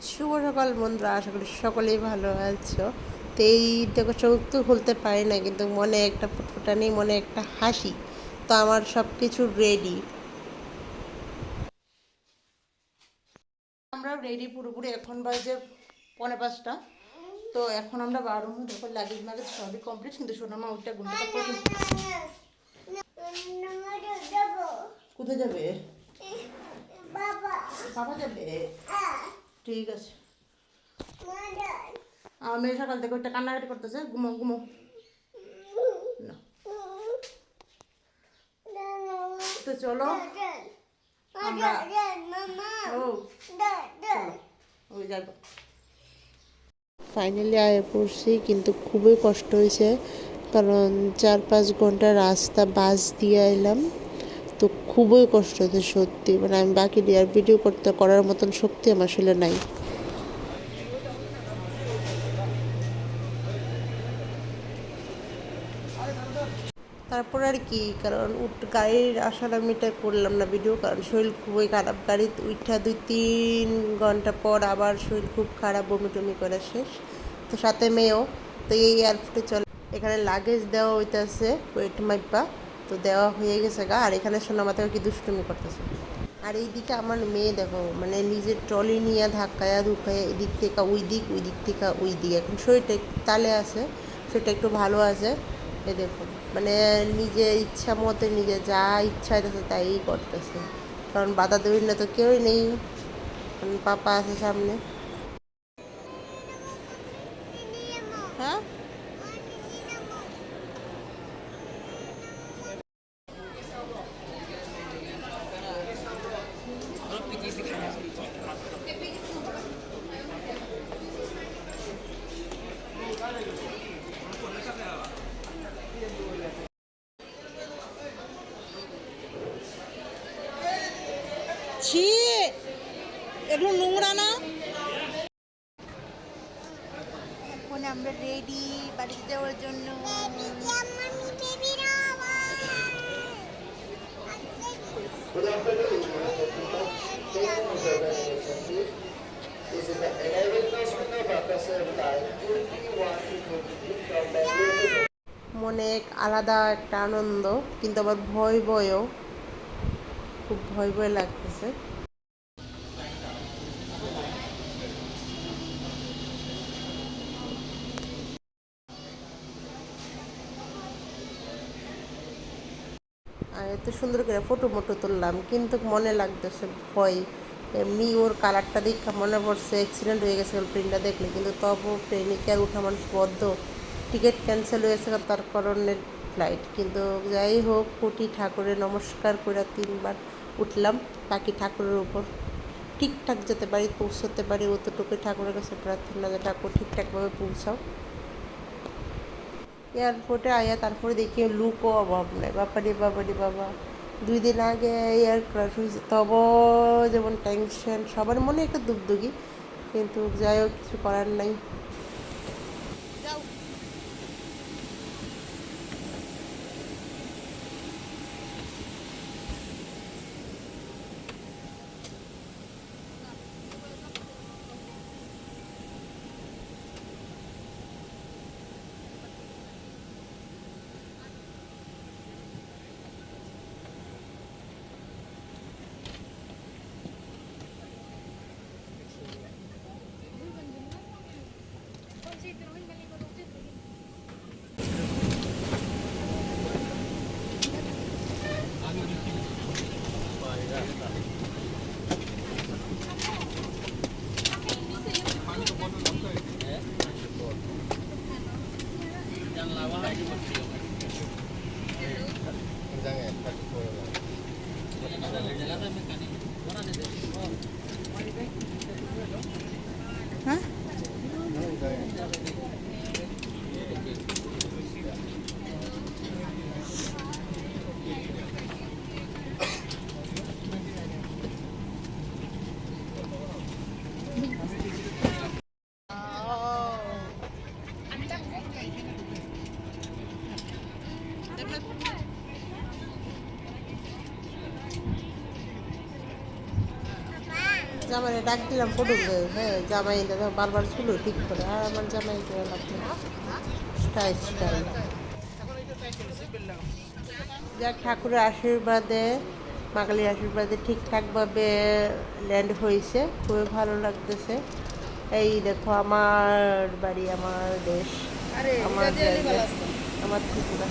শুভ সকাল বন্ধুরা, আশা করি সকলেই ভালো আছো। তো এই দেখো, চোখ তো খুলতে পারি না, কিন্তু মনে একটা ফুটফুটা নেই, মনে একটা হাসি। তো আমার সব কিছু রেডি, আমরা রেডি পুরোপুরি। এখন বাজে 4:45। তো এখন আমরা বারো দেখো, লাগেজ মাগেজ সবই কমপ্লিট, কিন্তু সোনামা ওইটা ঘুমটা করে। কোথায় যাবে? বাবা যাবে, ঠিক আছে। আমার মেয়ে সকাল থেকে ওইটা কান্নাকাটি করতেছে, ঘুমো ঘুমো না। তো চলো আমরা ও চলো ওই যাবো। ফাইনালি আয়ে পড়ছি, কিন্তু খুবই কষ্ট হয়েছে, কারণ 4-5 ঘন্টা রাস্তা বাস দিয়ে এলাম। তো খুবই কষ্ট হয়েছে সত্যি, মানে আমি বাকি আর ভিডিও করার মতন শক্তি আমার আসলে নাই। তারপর আর কি, কারণ গাড়ির আসার আমি এটা করলাম না ভিডিও, কারণ শরীর খুবই খারাপ। গাড়ি উঠা 2-3 ঘন্টা পর আবার শরীর খুব খারাপ, বমি টমি করা শেষ। তো সাথে মেয়েও। তো এই এয়ারপোর্টে চলে, এখানে লাগেজ দেওয়া হইতেছে ওয়েট মাইপা। তো দেওয়া হয়ে গেছে গা, আর এখানে সোনা মাথায় কি দুষ্টুমি করতেছে। আর এইদিকে আমার মেয়ে দেখো, মানে নিজের ট্রলি নিয়ে ধাক্কায়া ধুকায়া এদিক থেকে ওই দিক, ওই দিক থেকে ওই দিক। এখন শরীরটা একটু তালে আছে, শরীরটা একটু ভালো আছে। এই দেখুন, মানে নিজের ইচ্ছা মতে নিজে যা ইচ্ছা হইতেছে তাই করতেছে, কারণ বাধা দেবেন না তো কেউই নেই, কারণ পাপা আছে সামনে। হ্যাঁ, ছি, এগুলো নোংরা না। এখন আমরা রেডি বাড়িতে যাওয়ার জন্য। মনে এক আলাদা একটা আনন্দ, কিন্তু আবার ভয় ভয়ও, খুব ভয় ভয় লাগতেছে। আর এত সুন্দর করে ফটো মটো তুললাম, কিন্তু মনে লাগতেছে ভয়। এমনি ওর কালারটা দেখে মনে পড়ছে অ্যাক্সিডেন্ট হয়ে গেছে প্লেনটা দেখলে, কিন্তু তবু ট্রেনে কি আর উঠা মানুষ বদ্ধ। টিকিট ক্যান্সেল হয়েছে তার কারণে ফ্লাইট, কিন্তু যাই হোক, কোটি ঠাকুরের নমস্কার করে 3বার উঠলাম, বাকি ঠাকুরের উপর ঠিকঠাক যেতে পারি, পৌঁছতে পারি, অতটুকুই ঠাকুরের কাছে প্রার্থনা যে ঠাকুর ঠিকঠাকভাবে পৌঁছাও। এয়ারপোর্টে আয়া তারপরে দেখি লুকও অভাব নেই, বাবারে বাবারে বাবা। 2 দিন আগে এয়ার ক্রাশ হয়েছে, তব যেমন টেনশন সবার মনে একটা দুগদুগি, কিন্তু যাই হোক, কিছু করার নাই। হ্যাঁ, জামাইরে ডাক দিলাম পটুক হ্যাঁ জামাই দাদা বারবার ছিল ঠিক করে আর আমার জামাই করে লাগবে স্টাইল স্টাইল যাক ঠাকুরের আশীর্বাদে মাকালির আশীর্বাদে ঠিকঠাকভাবে ল্যান্ড হয়েছে খুবই ভালো লাগতেছে এই দেখো আমার বাড়ি আমার দেশ আমার জায়গা আমার ত্রিপুরা